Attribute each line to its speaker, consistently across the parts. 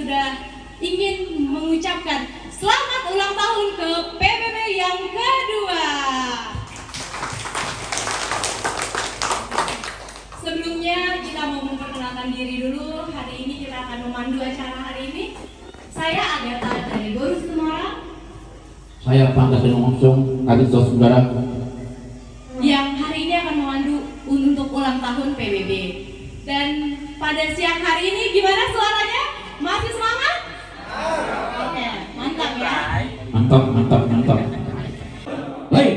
Speaker 1: sudah ingin mengucapkan selamat ulang tahun ke PBB yang kedua. Sebelumnya kita mau memperkenalkan diri dulu. Hari ini kita akan memandu acara hari ini. Saya Agatha dari Guru Semarang.
Speaker 2: Saya Pangga Denungsung, Kadis Saudara.
Speaker 1: Yang hari ini akan memandu untuk ulang tahun PBB. Dan pada siang hari ini gimana suaranya? Masih semangat? Oke, mantap ya.
Speaker 2: Mantap. Baik,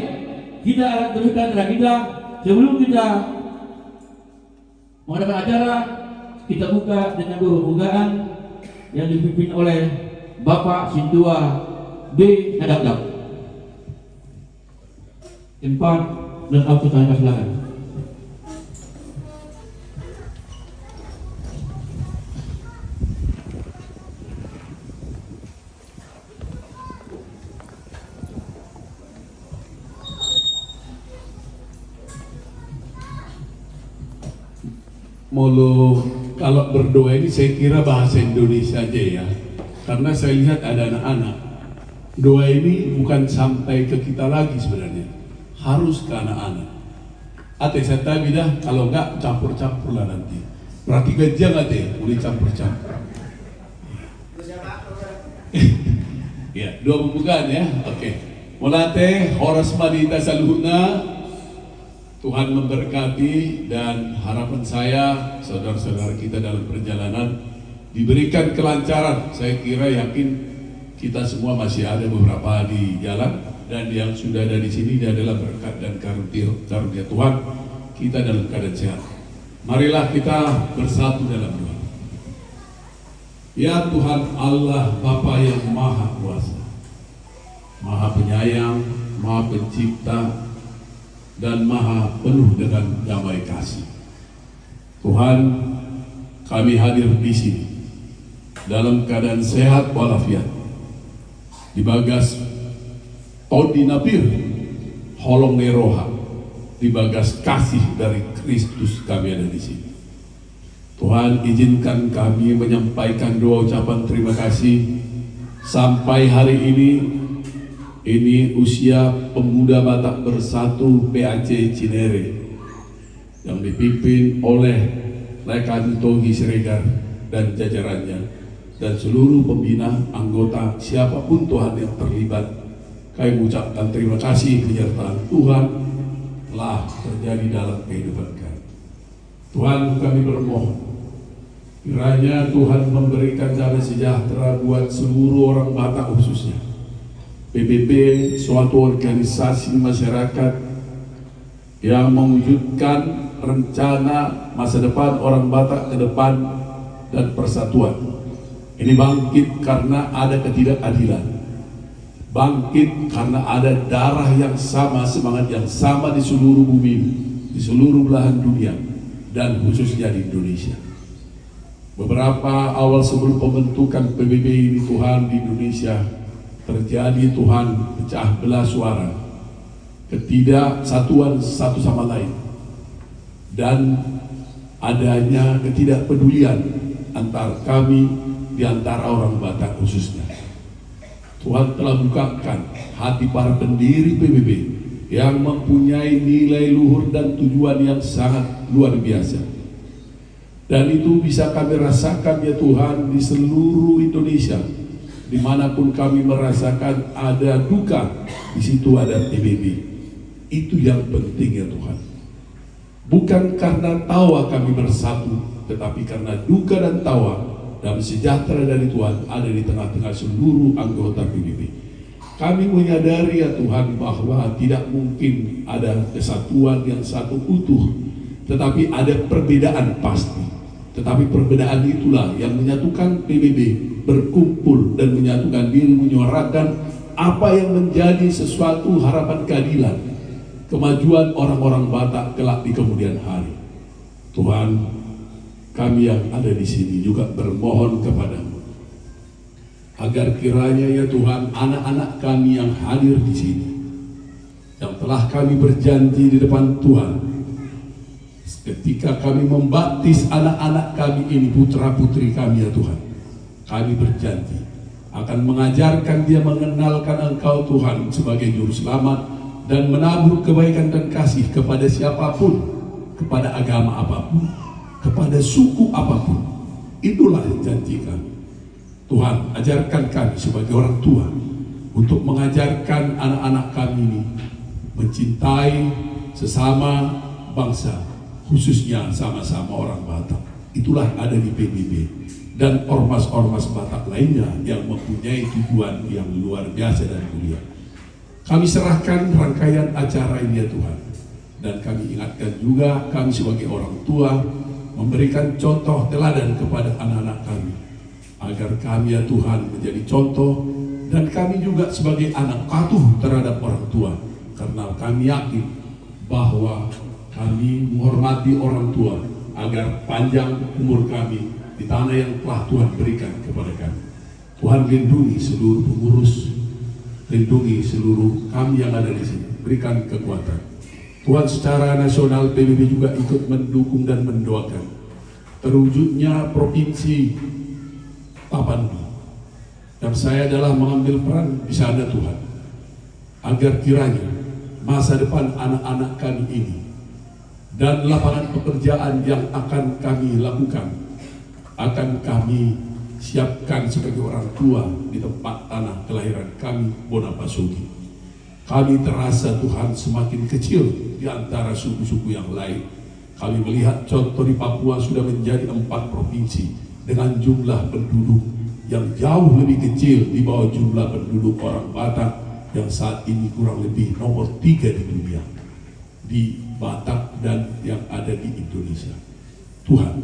Speaker 2: kita akan teruskan kita. Sebelum kita mengadakan acara, kita buka dengan doa pembukaan yang dipimpin oleh Bapak Sintua B. Nadab. Tempat dan auto saya silakan.
Speaker 3: Mulu kalau berdoa ini saya kira bahasa Indonesia aja ya, karena saya lihat ada anak-anak. Doa ini bukan sampai ke kita lagi sebenarnya, harus ke anak-anak. Ate saya tahu dah, kalau enggak campur-campur lah nanti. Berarti gajah nggak teh, boleh campur-campur. Ya, doa pembukaan ya, oke. Mulate horas madita saluhuna. Tuhan memberkati, dan harapan saya saudara-saudara kita dalam perjalanan diberikan kelancaran. Saya kira yakin kita semua masih ada beberapa di jalan, dan yang sudah ada di sini dia adalah berkat dan karunia Tuhan. Kita dalam keadaan sehat. Marilah kita bersatu dalam doa. Ya Tuhan Allah Bapa yang Maha Kuasa, Maha Penyayang, Maha Pencipta, dan Maha penuh dengan damai kasih. Tuhan, kami hadir di sini dalam keadaan sehat walafiat, dibagas Todi Napir Holong Neroha, dibagas kasih dari Kristus kami ada di sini. Tuhan, izinkan kami menyampaikan doa ucapan terima kasih sampai hari ini usia pemuda Batak Bersatu PAC Cinere yang dipimpin oleh Rekanto Gisregar dan jajarannya, dan seluruh pembina anggota siapapun Tuhan yang terlibat. Kami mengucapkan terima kasih penyertaan Tuhan telah terjadi dalam kehidupan kami. Tuhan, kami bermohon kiranya Tuhan memberikan damai sejahtera buat seluruh orang Batak, khususnya PBB, suatu organisasi masyarakat yang mewujudkan rencana masa depan orang Batak ke depan dan persatuan. Ini bangkit karena ada ketidakadilan, bangkit karena ada darah yang sama, semangat yang sama di seluruh bumi, di seluruh belahan dunia, dan khususnya di Indonesia. Beberapa awal sebelum pembentukan PBB ini, Tuhan, di Indonesia terjadi Tuhan pecah belah suara, ketidaksatuan satu sama lain, dan adanya ketidakpedulian antar kami di antara orang Batak khususnya. Tuhan telah bukakan hati para pendiri PBB yang mempunyai nilai luhur dan tujuan yang sangat luar biasa, dan itu bisa kami rasakan ya Tuhan di seluruh Indonesia. Dimanapun kami merasakan ada duka, di situ ada PBB. Itu yang penting ya Tuhan. Bukan karena tawa kami bersatu, tetapi karena duka dan tawa dan sejahtera dari Tuhan ada di tengah-tengah seluruh anggota PBB. Kami menyadari ya Tuhan bahwa tidak mungkin ada kesatuan yang satu utuh, tetapi ada perbedaan pasti. Tetapi perbedaan itulah yang menyatukan PBB berkumpul dan menyatukan diri, menyuarakan apa yang menjadi sesuatu harapan keadilan, kemajuan orang-orang Batak kelak di kemudian hari. Tuhan, kami yang ada di sini juga bermohon kepadamu agar kiranya ya Tuhan, anak-anak kami yang hadir di sini, yang telah kami berjanji di depan Tuhan, ketika kami membaptis anak-anak kami ini, putra-putri kami ya Tuhan, kami berjanji akan mengajarkan dia mengenalkan Engkau Tuhan sebagai Juru Selamat dan menabur kebaikan dan kasih kepada siapapun, kepada agama apapun, kepada suku apapun. Itulah janji kami. Tuhan, ajarkan kami sebagai orang tua untuk mengajarkan anak-anak kami ini mencintai sesama bangsa, khususnya sama-sama orang Batak. Itulah ada di PBB dan ormas-ormas Batak lainnya yang mempunyai tujuan yang luar biasa dan mulia. Kami serahkan rangkaian acara ini ya Tuhan, dan kami ingatkan juga kami sebagai orang tua memberikan contoh teladan kepada anak-anak kami, agar kami ya Tuhan menjadi contoh, dan kami juga sebagai anak patuh terhadap orang tua, karena kami yakin bahwa kami menghormati orang tua agar panjang umur kami di tanah yang telah Tuhan berikan kepada kami. Tuhan lindungi seluruh pengurus, lindungi seluruh kami yang ada di sini, berikan kekuatan. Tuhan, secara nasional PBB juga ikut mendukung dan mendoakan terwujudnya Provinsi Tapanuli. Dan saya adalah mengambil peran di sana Tuhan, agar kiranya masa depan anak-anak kami ini dan lapangan pekerjaan yang akan kami lakukan akan kami siapkan sebagai orang tua di tempat tanah kelahiran kami, Bonapasugi. Kami terasa Tuhan semakin kecil di antara suku-suku yang lain. Kami melihat contoh di Papua sudah menjadi 4 provinsi dengan jumlah penduduk yang jauh lebih kecil di bawah jumlah penduduk orang Batak yang saat ini kurang lebih nomor 3 di dunia, di Batak dan yang ada di Indonesia. Tuhan,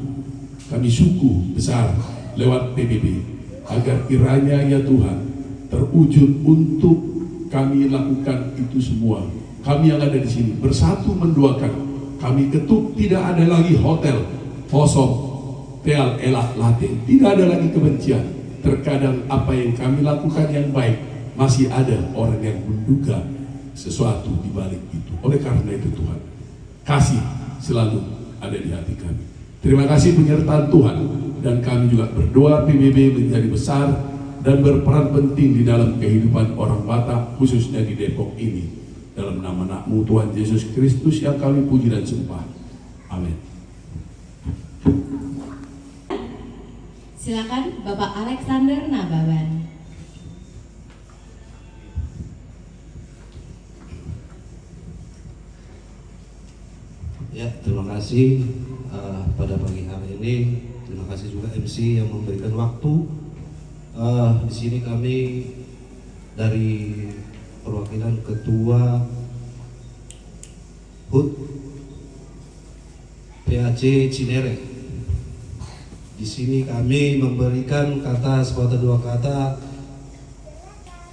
Speaker 3: kami suku besar lewat PBB agar kiranya ya Tuhan terwujud untuk kami lakukan itu semua. Kami yang ada di sini bersatu mendoakan. Kami ketuk tidak ada lagi hotel kosong, teal elak latin, tidak ada lagi kebencian. Terkadang apa yang kami lakukan yang baik, masih ada orang yang menduga sesuatu di balik itu. Oleh karena itu Tuhan, kasih selalu ada di hati kami. Terima kasih penyertaan Tuhan, dan kami juga berdoa PBB menjadi besar dan berperan penting di dalam kehidupan orang Batak, khususnya di Depok ini. Dalam nama Anak-Mu Tuhan Yesus Kristus yang kami puji dan sembah. Amin.
Speaker 1: Silakan Bapak Alexander Nababan.
Speaker 4: Ya, terima kasih pada pagi hari ini. Terima kasih juga MC yang memberikan waktu. Di sini kami dari perwakilan Ketua HUT PAC Cinere. Di sini kami memberikan kata sepatah dua kata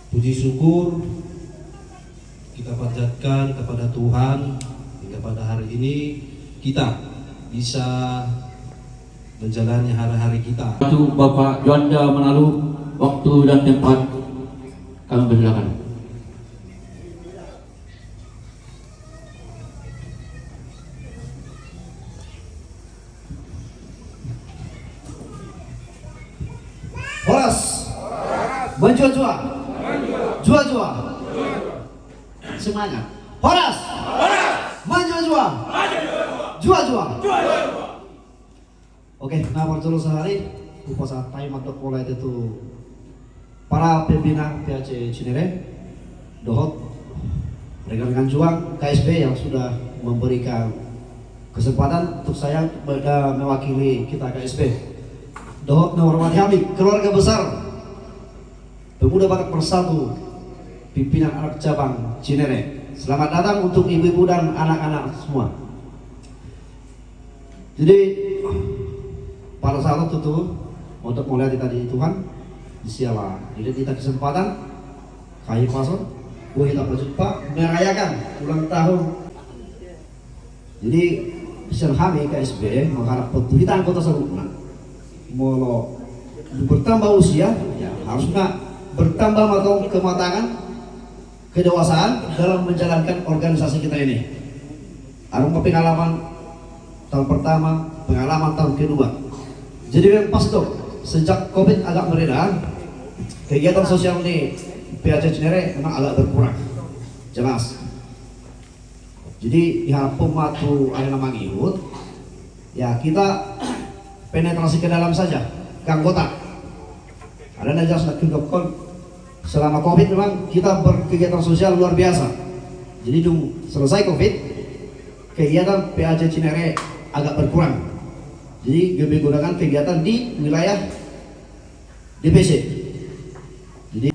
Speaker 4: puji syukur kita panjatkan kepada Tuhan hingga pada hari ini kita bisa menjalani hari-hari kita.
Speaker 2: Bapak Juanda Menalu, waktu dan tempat kami persilakan.
Speaker 5: Horas, menjua-jua, jua-jua, semuanya. Horas, menjua-jua, jua-jua. Oke, nah waktu sehari, kuasa tayo magdok itu para pimpinan PAC Cinere, dohot, rekan-rekan juang KSB yang sudah memberikan kesempatan untuk saya mewakili kita KSB. Dohot menghormati kami, keluarga besar Pemuda Batak Bersatu, pimpinan anak cabang Cinere. Selamat datang untuk ibu-ibu dan anak-anak semua. Jadi pada saat itu untuk melihat tadi Tuhan disialah. Jadi kita kesempatan kayu pason, kita berjumpa merayakan ulang tahun. Jadi besar kami KSB mengharap petulitan kota sempurna. Mau bertambah usia, ya harusnya bertambah kematangan, kedewasaan dalam menjalankan organisasi kita ini. Arung pengalaman tahun pertama, pengalaman tahun kedua. Jadi yang pas itu sejak COVID agak mereda, kegiatan sosial di PAC Cinere memang agak berkurang, jelas. Jadi ya pematu arena Mangiut, ya kita penetrasi ke dalam saja, ke anggota. Ada najas nak selama COVID memang kita berkegiatan sosial luar biasa. Jadi selesai COVID, kegiatan PAC Cinere agak berkurang. Jadi lebih gunakan kegiatan di wilayah DPC. Jadi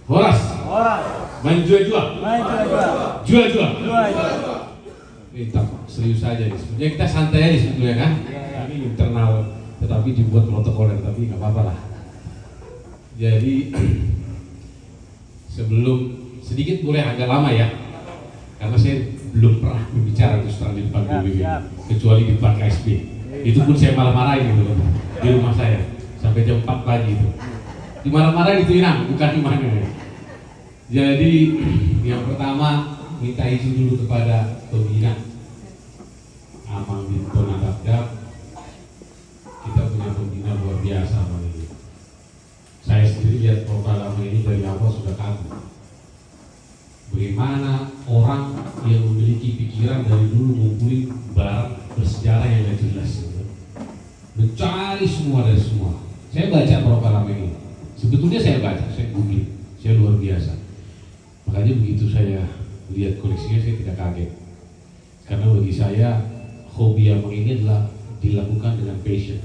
Speaker 3: Horas. Main jual-jual. Jual-jual. Kita serius saja nih. Sebenarnya kita santai aja sebetulnya kan. Ini internal, tetapi dibuat protokoler, tapi nggak apa-apa lah. Jadi sebelum sedikit boleh agak lama ya, karena saya belum pernah berbicara terus terang di depan PBB, kecuali di depan KSB. Itu pun saya marah-marahin gitu di rumah saya sampai jam 4 pagi itu. Dimarah-marahin itu Inang, bukan di mana. Jadi yang pertama minta izin dulu kepada pembina Amang Binton Adabdab. Kita punya pembina luar biasa Amang ini. Saya sendiri lihat profil Amang ini dari awal sudah kagum. Bagaimana orang yang memiliki pikiran dari dulu ngumpulin barang bersejarah yang gak jelas, mencari semua dari semua. Saya baca profil Amang ini. Sebetulnya saya baca, saya googling, saya luar biasa. Makanya begitu saya lihat koleksinya saya tidak kaget. Karena bagi saya hobi Amang ini adalah dilakukan dengan passion,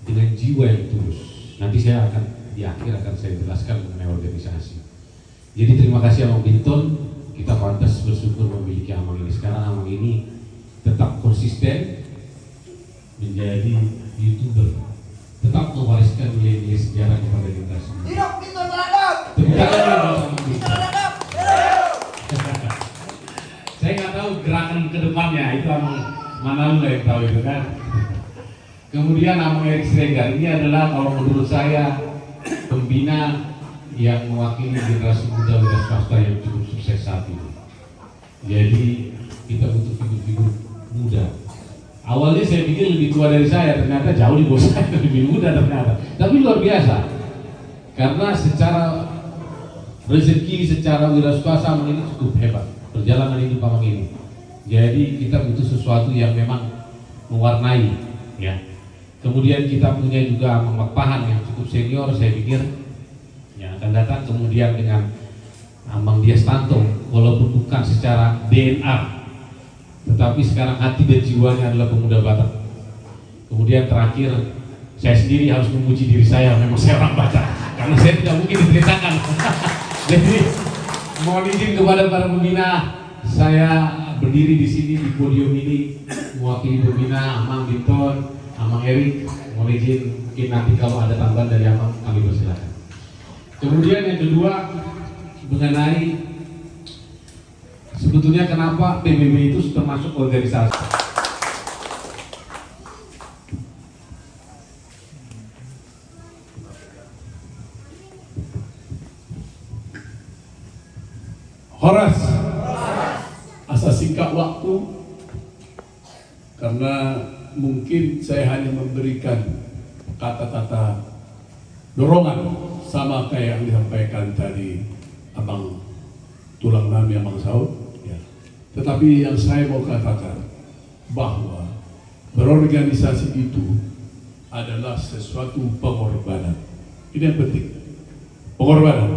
Speaker 3: dengan jiwa yang tulus. Nanti saya akan di akhir akan saya jelaskan mengenai organisasi. Jadi terima kasih Amang Binton, kita pantas bersyukur memiliki Amang ini. Sekarang Amang ini tetap konsisten menjadi YouTuber, tetap mewariskan nilai-nilai sejarah kepada generasi muda.
Speaker 6: Hidup Binton Adabdab.
Speaker 3: Saya nggak tahu gerakan ke depannya, itu Amang mana lu yang tahu itu kan. Kemudian Amang Erik Sregar ini adalah kalau menurut saya pembina yang mewakili generasi muda wira swasta yang cukup sukses saat ini. Jadi kita butuh figur-figur muda. Awalnya saya pikir lebih tua dari saya, ternyata jauh di bawah saya, lebih muda ternyata. Tapi luar biasa, karena secara rezeki, secara wira swasta Amang ini cukup hebat. Perjalanan hidup Amang ini. Jadi kita butuh sesuatu yang memang mewarnai, ya. Kemudian kita punya juga Amang Makpahan yang cukup senior, saya pikir yang akan datang. Kemudian dengan Amang Dias Tanto, walaupun bukan secara DNA, tetapi sekarang hati dan jiwanya adalah pemuda Batak. Kemudian terakhir, saya sendiri harus memuji diri saya, memang saya orang Batak, karena saya tidak mungkin diceritakan. Jadi mohon izin kepada para pembina, saya berdiri di sini di podium ini mewakili pembina Amang Binton, Amang Erik. Mohon izin, mungkin nanti kalau ada tambahan dari Amang kami persilakan. Kemudian yang kedua mengenai sebetulnya kenapa PBB itu termasuk organisasi. Horas, asa singkat waktu karena mungkin saya hanya memberikan kata-kata dorongan sama kayak yang disampaikan tadi Abang Tulang Nami Amang Saud, ya. Tetapi yang saya mau katakan bahwa berorganisasi itu adalah sesuatu pengorbanan. Ini yang penting, pengorbanan,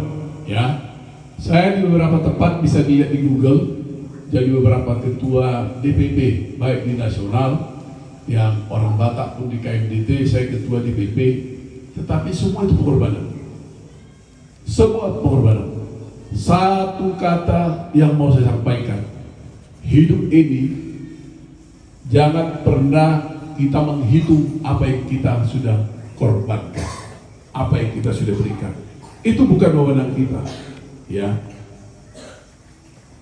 Speaker 3: ya. Saya di beberapa tempat bisa dilihat di Google, jadi beberapa ketua DPP baik di nasional, yang orang Batak pun di KMDT, saya ketua DPP, tetapi semua itu pengorbanan. Semua pengorbanan. Satu kata yang mau saya sampaikan, hidup ini jangan pernah kita menghitung apa yang kita sudah korbankan, apa yang kita sudah berikan. Itu bukan wewenang kita, ya.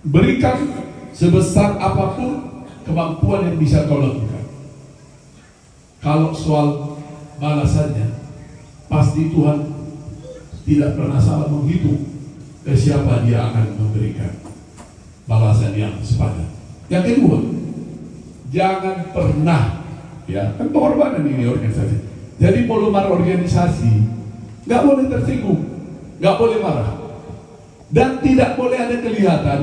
Speaker 3: Berikan sebesar apapun kemampuan yang bisa kau lakukan. Kalau soal balasannya, pasti Tuhan tidak pernah salah menghitung ke siapa Dia akan memberikan balasan yang sepadan. Yang kedua, jangan pernah, ya kan pengorbanan ini organisasi. Jadi volume organisasi nggak boleh tersinggung, nggak boleh marah, dan tidak boleh ada kelihatan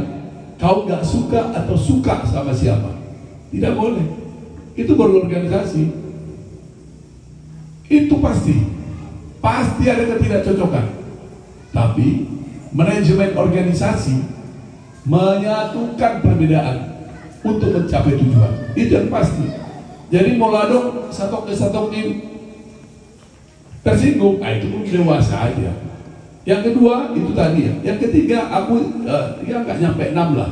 Speaker 3: kau nggak suka atau suka sama siapa. Tidak boleh. Itu berorganisasi. Itu pasti ada ketidakcocokan. Tapi manajemen organisasi menyatukan perbedaan untuk mencapai tujuan. Itu yang pasti. Jadi moladong satu tersinggung, itu pun dewasa aja. Yang kedua itu tadi ya. Yang ketiga ya nggak nyampe 6 lah.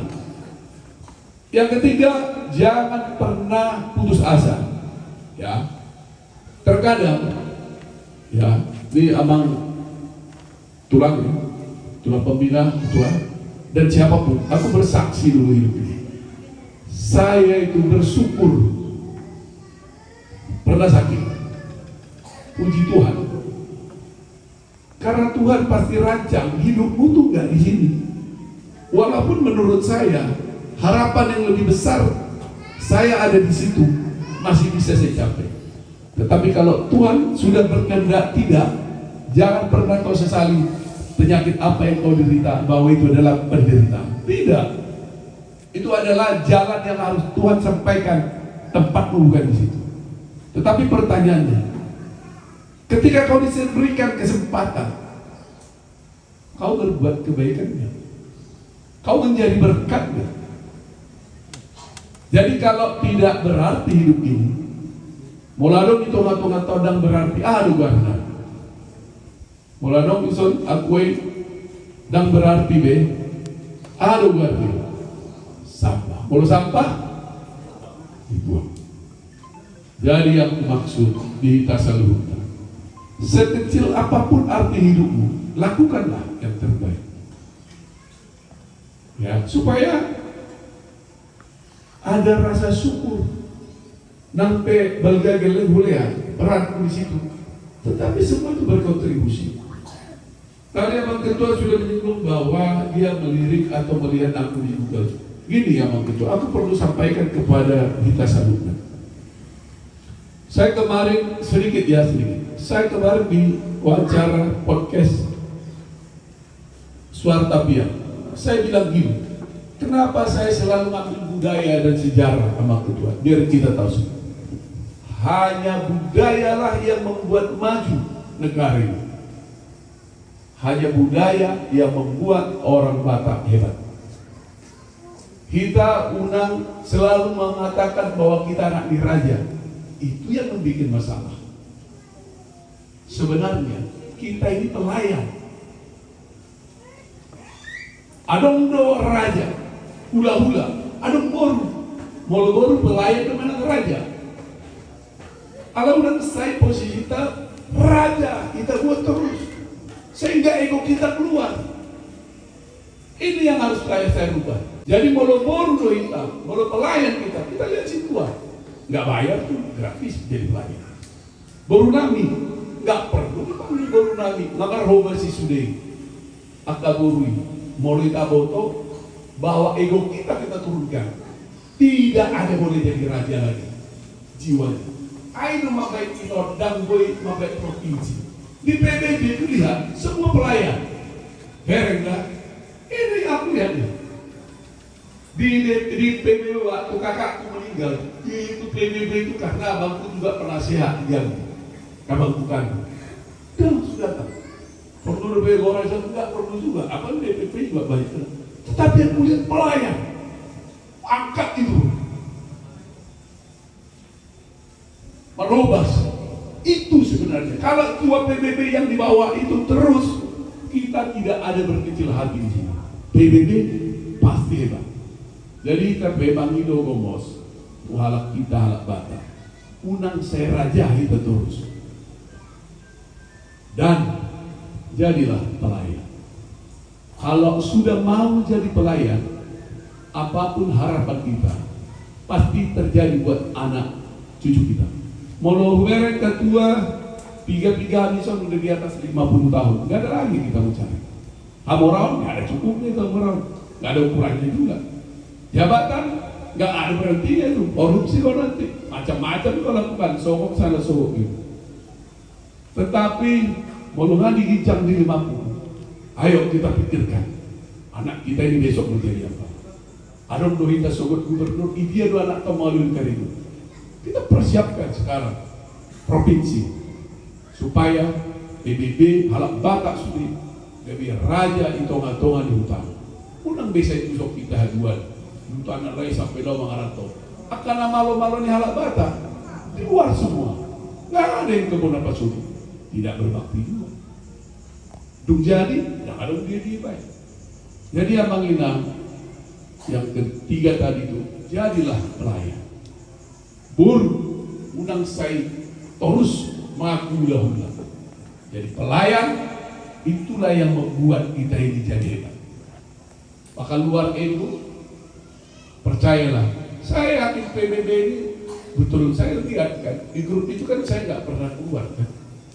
Speaker 3: Yang ketiga, jangan pernah putus asa. Ya, terkadang ya ini Amang tulang pembina ketua dan siapapun, aku bersaksi dulu hidup ini. Saya itu bersyukur pernah sakit. Puji Tuhan. Karena Tuhan pasti rancang hidupmu tuh nggak di sini. Walaupun menurut saya harapan yang lebih besar saya ada di situ masih bisa saya capai. Tetapi kalau Tuhan sudah berkehendak tidak, jangan pernah kau sesali penyakit apa yang kau derita bahwa itu adalah penderitaan. Tidak. Itu adalah jalan yang harus Tuhan sampaikan, tempatmu bukan di situ. Tetapi pertanyaannya, ketika kau diberikan kesempatan, kau berbuat kebaikannya, kau menjadi berkatnya. Jadi kalau tidak berarti hidup ini, moladong itu ngatung todang berarti aduh garna. Moladong ison akui dang berarti be aduh garna. Sampah, kalau sampah dibuang. Jadi yang dimaksud di tasaluhut, sekecil apapun arti hidupmu, lakukanlah yang terbaik. Ya, supaya ada rasa syukur. Nampe balgagal boleh peranku di situ. Tetapi semua itu berkontribusi. Tadi Abang Ketua sudah menyinggung bahwa dia melirik atau melihat aku di Google. Gini ya Abang Ketua, aku perlu sampaikan kepada kita alumni. Saya kemarin sedikit. Saya kemarin di wawancara podcast Suartapia. Saya bilang gini, kenapa saya selalu ngambil budaya dan sejarah sama Ketua? Biar kita tahu semua. Hanya budayalah yang membuat maju negara ini. Hanya budaya yang membuat orang Batak hebat. Kita Unang selalu mengatakan bahwa kita anak diraja. Itu yang membuat masalah. Sebenarnya kita ini pelayan. Adong do raja, hula-hula, adong boru, molo-boru pelayan kemana raja. Kalau dan saya posisi kita raja, kita buat terus sehingga ego kita keluar. Ini yang harus saya rubah. Jadi molo-boru do hitam, molo pelayan kita lihat situasi. Nggak bayar tuh gratis jadi pelayan. Boru nami nggak perlu dipanggil boru nami, nggak roba si sudei. Akaburui. Mulai taboto bahwa ego kita turunkan. Tidak ada boleh jadi raja lagi jiwanya. Ayo makai inor dan boy makai provinsi. Di PBB itu lihat semua pelayan. Berengga ini aku lihat di PBB waktu kakakku meninggal itu PBB itu karena abangku juga penasehat yang abang bukan. Dan sudah tahu. Perlu lebih orang yang enggak perlu juga. Apa DPP juga banyak. Tetapi yang kulihat pelayan, angkat itu, merubah. Itu sebenarnya. Kalau tua PBB yang di bawah itu terus, kita tidak ada berkecil hati di sini. PBB pasti hebat. Jadi kita bebang itu gomos, halak kita halak Batak. Unang saya raja kita terus. Dan jadilah pelayan. Kalau sudah mau jadi pelayan, apapun harapan kita pasti terjadi buat anak cucu kita. Molo mereka ketua Tiga Amison udah di atas 50 tahun, nggak ada lagi kita mau cari. Hamorau nggak ada cukupnya itu Hamorau, nggak ada ukurannya juga. Jabatan nggak ada berhentinya tuh, korupsi kok nanti, macam-macam kok lakukan, sogok sana sogok gitu. Tetapi Molongan digincang di 50. Ayo kita pikirkan, anak kita ini besok menjadi apa? Adong dohinta sogot gubernur, dia dua anak kemaluin kali itu. Kita persiapkan sekarang provinsi supaya PBB halak batak sudi lebih raja itonga-tonga di hutan. Unang bisa itu sok kita haduan. Hutan anak lain sampai lo mengaranto. Akan malo-malo ni halak batak di luar semua. Nggak ada yang kebun apa sudi. Tidak berbakti juga. Dung jadi, yang ada dia baik. Jadi Abang Inang yang ketiga tadi itu, jadilah pelayan. Unang saya terus mengaku hula-hula. Jadi pelayan itulah yang membuat kita ini jadi hebat. Maka luar itu percayalah, saya yakin PBB ini betul. Saya lihat kan di grup itu kan saya nggak pernah keluar kan,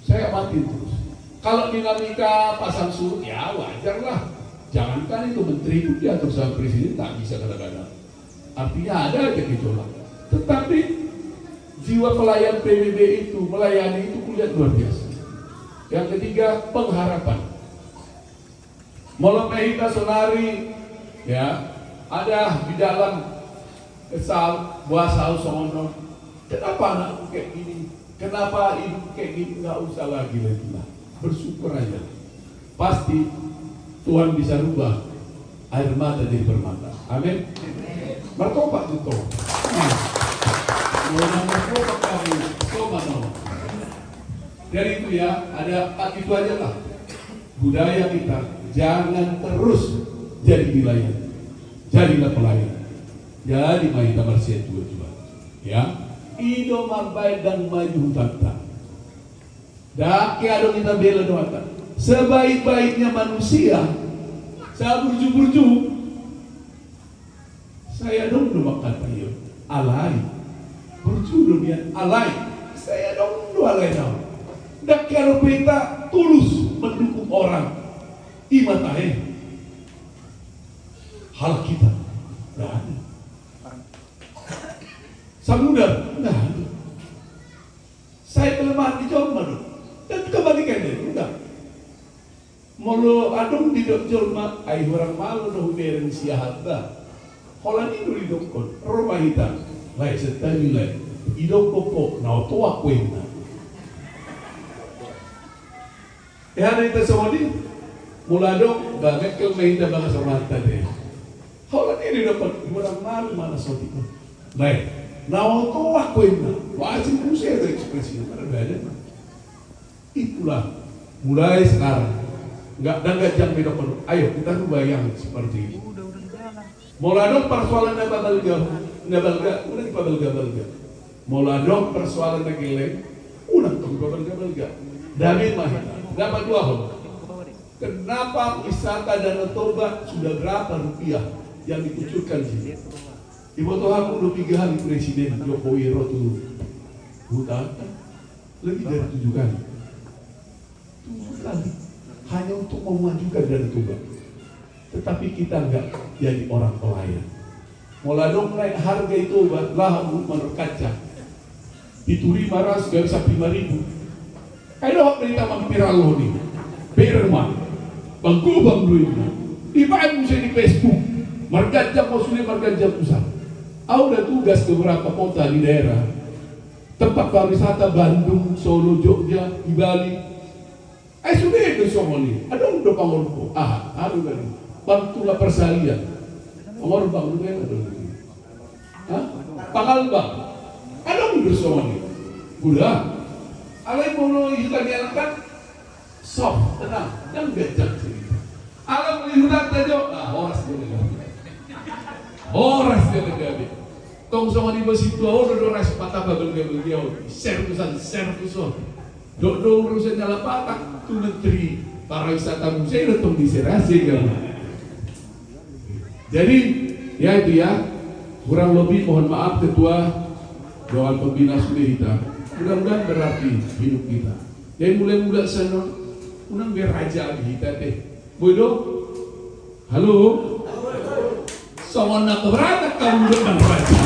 Speaker 3: saya amati terus. Kalau dinamika pasang surut ya wajar lah. Jangankan itu menteri itu diatur sama presiden tak bisa kadang-kadang. Artinya ada aja gejolak. Tetapi jiwa pelayan PBB itu, melayani itu kulihat luar biasa. Yang ketiga, pengharapan. Molomehita sonari ya, ada di dalam kesal, buasal sono. Kenapa anakku kayak gini? Kenapa hidup kayak gini? Nggak usah lagi lah. Bersyukur aja. Pasti Tuhan bisa rubah air mata jadi bermata. Amin. Martobat itu. Martobat kami. Dari itu ya, ada itu aja lah. Budaya kita jangan terus jadi wilayah. Jadilah pelayan. Jadi kita bersih juga. Ya. Ido marbai dan maju tata. Daki ado kita bela doa. Sebaik-baiknya manusia, saya burju-burju, saya dong makan tayo, alay, burju dunia alay, saya dong alay dong. Dak kalau kita tulus mendukung orang, imatahe, hal kita, nggak ada. Samudar, nggak ada. Saya kelemahan di Jawa Barat, dan kebalikannya, enggak. Molo adong di dok jolma ay orang malu no humeren siahata. Holan itu di dokon rumah hitam. Lai setani lai idok popo na otoa kwena. Hari itu semua di mula dong banget kalau mahita bangsa sama tadi. Holan ini dapat orang malu mana soti ko. Lai na otoa kwena. Wajib musik itu ekspresinya mana beda. Itulah mulai sekarang. Enggak jam beda penuh. Ayo kita rubah yang seperti ini. Moladong persoalan nabalga, udah di balga. Moladong persoalan nagileng, udah di balga. Damin mah dapat 2 hal. Kenapa wisata Danau Toba sudah berapa rupiah yang dikucurkan sini? Ibu Tuhan udah 3 kali Presiden Jokowi Rotu hutan lebih dari 7 kali. 7 kali. Hanya untuk memajukan Danau Toba. Tetapi kita enggak jadi orang pelayan. Moladong naik harga itu lah menurut kaca. Itu 500 gak bisa 5.000. Ayo berita mampir lo nih. Berman. Bang duit. Ibaan bisa di Facebook. Marga jam maksudnya marga jam pusat. Aku udah tugas ke beberapa kota di daerah. Tempat pariwisata Bandung, Solo, Jogja, di Bali. Sudah itu semua nih. Ada udah pangorko. Aduh kan. Bantulah persalian. Pangorko udah ada. Pangal bang. Ada udah semua nih. Udah. Alai mau kita diangkat. Soft, tenang. Jangan bejak cerita. Alam melihat aja. Horas dia negatif. Horas dia negatif. Tong sama di bawah situ. Udah ras patah babel-babel dia. Sertusan. Dok urusan dalam patah. Menteri pariwisata musik datang di serasi kan. Jadi ya itu ya, kurang lebih mohon maaf Ketua Dewan Pembina Sudehita. Mudah-mudahan berarti hidup kita. Dari mulai muda sana, unang beraja kita teh. Bodo, halo, sama nak berada kamu dengan raja.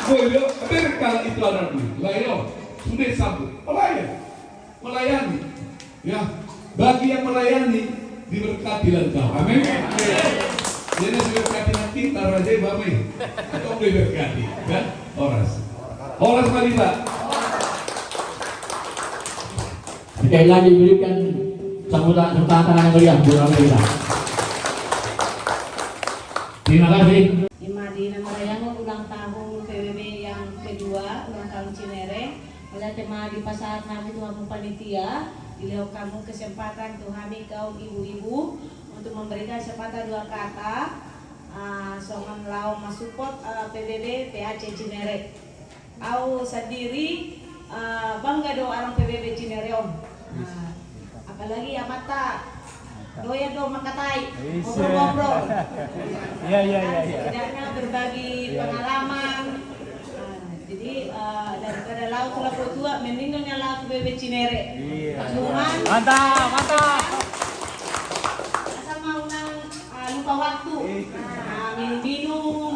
Speaker 3: Bodo, berkala itu anak ini, layo, sudah sambut, melayani, ya. Bagi yang melayani diberkati engkau, amin. Jadi diberkati nanti raja bami, atau diberkati, kan? Oras Marita.
Speaker 2: Sekali lagi berikan sambutan tangan yang meriah buat kita. Terima kasih.
Speaker 1: Madinah merayakan ulang tahun PBB yang kedua, ulang tahun Cinere. Oleh tema di pasar kami Tuhan panitia, beliau kamu kesempatan Tuhami kaum ibu-ibu untuk memberikan sepatah dua kata songan lau masukot PBB PAC Cinere. Au sendiri bangga do orang PBB Cinere om. Apalagi ya mata doya do makatai ngobrol-ngobrol. Setidaknya berbagi pengalaman. Jadi daripada laut Laut Tua mendingnya laut PBB Cinere. Cuman
Speaker 6: Mantap.
Speaker 1: asal mau lupa waktu. Minum.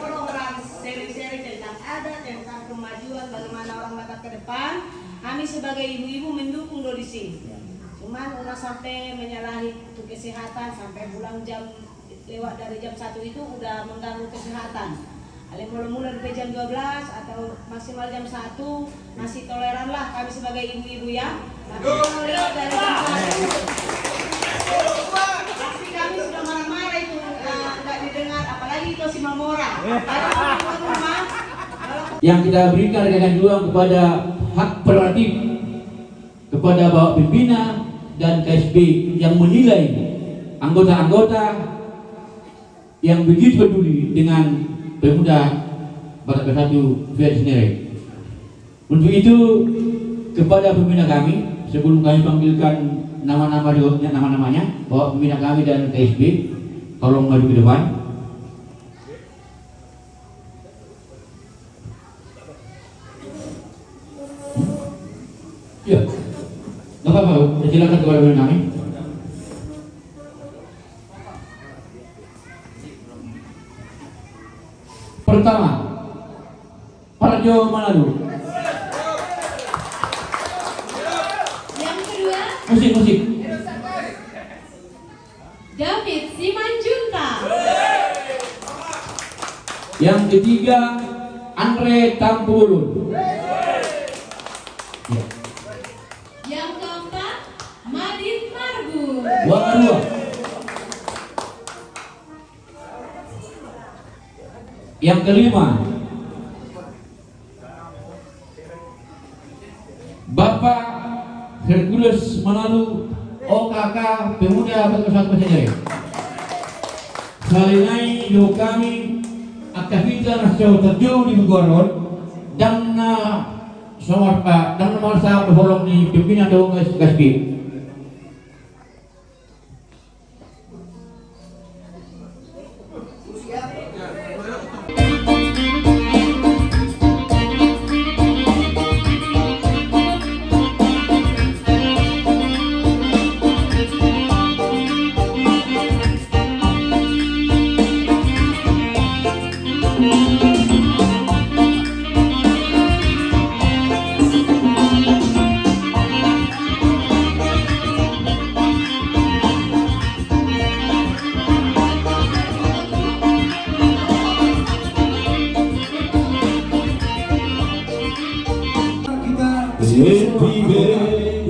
Speaker 1: Orang sering-sering tentang adat, tentang kemajuan bagaimana orang mata ke depan. Kami sebagai ibu-ibu mendukung do di sini. Cuman udah sampai menyalahi untuk kesehatan sampai pulang lewat dari jam 1 itu udah mengganggu kesehatan. Ale mulai dari jam 12 atau maksimal jam 1 masih toleran lah kami sebagai ibu-ibu ya. Tapi kalau lewat dari jam 1 pasti kami sudah marah-marah itu nggak didengar, apalagi itu si Mamora.
Speaker 2: Yang kita berikan rekan juang kepada hak prerogatif kepada Bapak Pimpinan dan KSB yang menilai anggota-anggota yang begitu peduli dengan pemuda Batak Bersatu Via Cinere. Untuk itu kepada pembina kami, sebelum kami panggilkan namanya, Bapak Pembina kami dan KSB, tolong maju ke depan. Ya, nggak apa-apa, silakan kepada pembina kami. Pertama, Parjo Manado.
Speaker 1: Yang kedua,
Speaker 2: Musik.
Speaker 1: David Simanjunta.
Speaker 2: Yang ketiga, Andre Tampulun. Ya.
Speaker 1: Yang keempat, Madin Margun.
Speaker 2: Kedua, yang kelima, Bapak Hercules Manalu OKK Pemuda Batak Bersatu Cinere. Salinai do kami aktivitas terjun di Bogor dan nomor satu berfolong di pimpinan do KSB.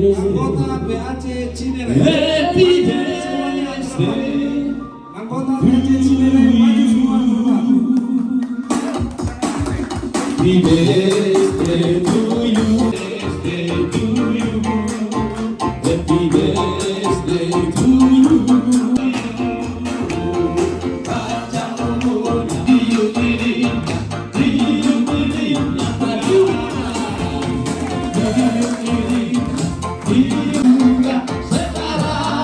Speaker 4: Anggota PAC Cinere. Anggota PAC Cinere maju semua ke depan.
Speaker 2: Happy birthday to you. Happy birthday to you. Panjang umurnya, hidup ini, juga sekarang.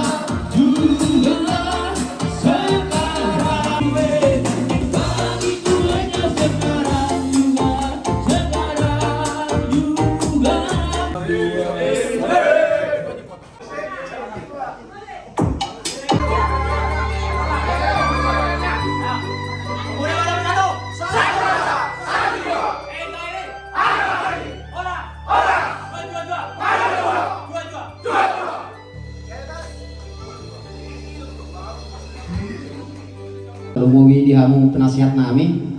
Speaker 6: lumowi dihamu penasihat nami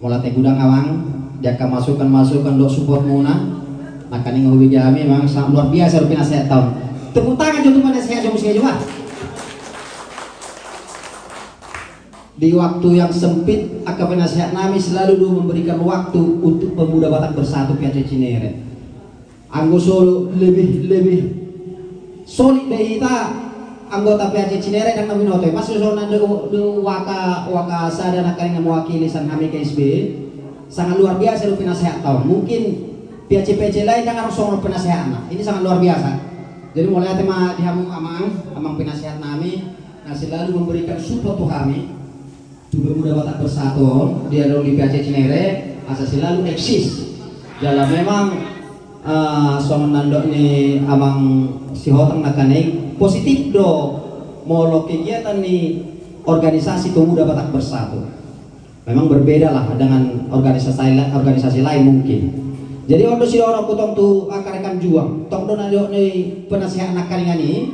Speaker 6: mulai teh gudang awang jaka masukan dok support muna maka nih ngobi kami memang sangat luar biasa penasihat tahun. Tepuk tangan untuk penasihat jom saya juga. Di waktu yang sempit, akap penasihat nami selalu memberikan waktu untuk pemuda Batak Bersatu PAC Cinere. Anggo solo lebih solid dari kita anggota PAC Cinere dan kami noto. Masih solo nande waka sadana kali mewakili san kami KSB sangat luar biasa lu penasihat tahun. Mungkin PAC lain jangan harus soal penasihat ini sangat luar biasa. Jadi mulai tema dihamu amang penasihat nami, nah selalu memberikan support tuh kami. Pemuda Batak Bersatu dia di PAC Cinere asa selalu eksis dalam memang soal nandok ni amang si hotang nakanai positif do molo kegiatan ni organisasi pemuda Batak Bersatu memang berbeda lah dengan organisasi lain mungkin. Jadi untuk si orang kutong tu akarekan juang tong do nandok ni penasihat nakaningan ini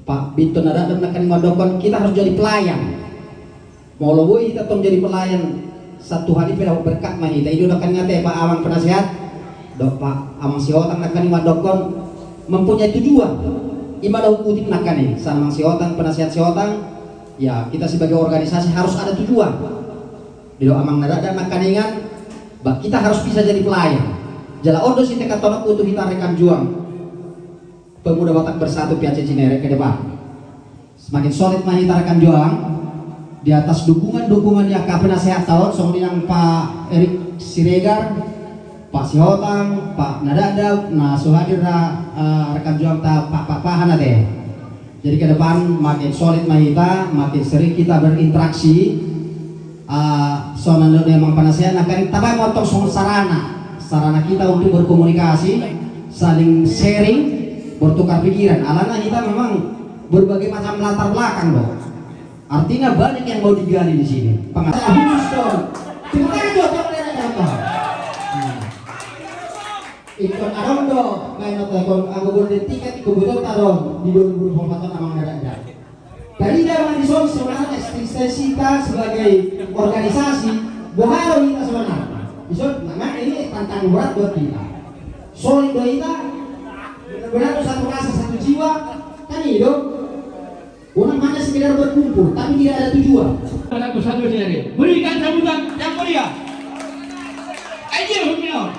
Speaker 6: Pak Binton ada dan nakaning madokon kita harus jadi pelayan. Molo boy kita tong jadi pelayan satu hari pada berkat mah kita itu akan ngate Pak Amang penasihat dok Pak Amang si hotang nakani madokon mempunyai tujuan ibadah kutip nakani sama Amang si hotang penasihat si hotang ya kita sebagai organisasi harus ada tujuan di do Amang nada dan nakaningan kita harus bisa jadi pelayan jala odo si teka tonok untuk kita rekan juang pemuda Batak Bersatu PAC Cinere ke depan semakin solid mah kita rekan juang di atas dukungan yang penasihat tahun soal yang Pak Erik Siregar, Pak Sihotang, Pak Nadadab, nah suhadir rekan juang Pak Hana deh. Jadi ke depan makin solid kita, makin sering kita berinteraksi. Soal memang penasihat akan kita motong soal sarana kita untuk berkomunikasi, saling sharing, bertukar pikiran. Alana kita memang berbagai macam latar belakang loh. Artinya banyak yang mau digali di sini. Pengacara khusus dong. Terima kasih dong apa? Ikon arondo, main telepon, aku boleh tiket kebetulan taruh di 2024 amang ada. Dari zaman di sini sebenarnya kita sebagai organisasi boharo kita sebenarnya. Bisa, memang ini tantangan berat buat kita. Solid kita, benar-benar satu rasa satu jiwa, kan hidup. Orang hanya sekedar berkumpul, tapi tidak ada tujuan.
Speaker 2: Batak Bersatu Cinere, berikan sambutan yang meriah. Ayo, Humino.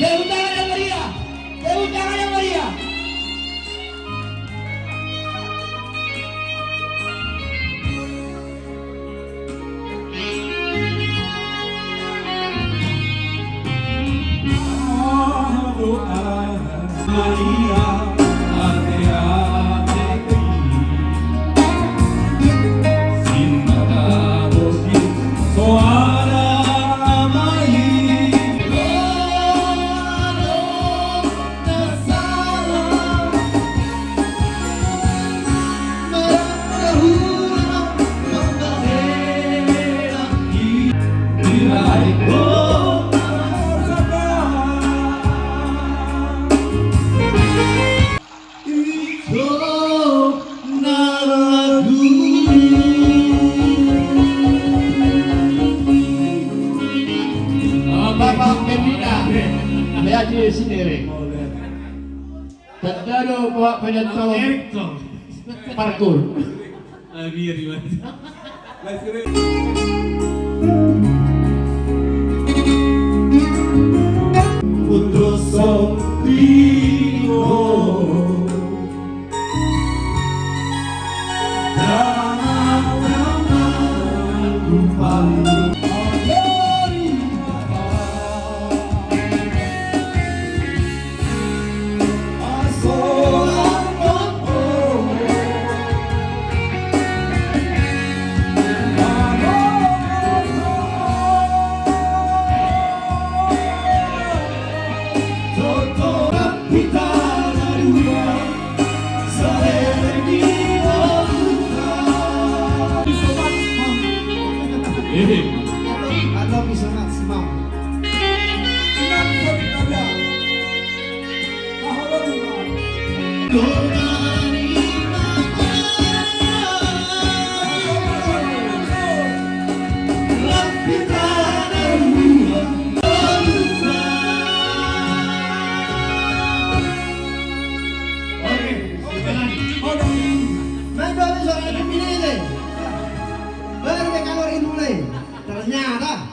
Speaker 2: Tepuk tangan yang meriah. Tepuk tangan yang meriah. Bapak Pembina PAC Cinere Tadado Bapak Penyetor Parkur
Speaker 3: Putus Sotino Kita
Speaker 5: Baru mereka keluar dulu. Ternyata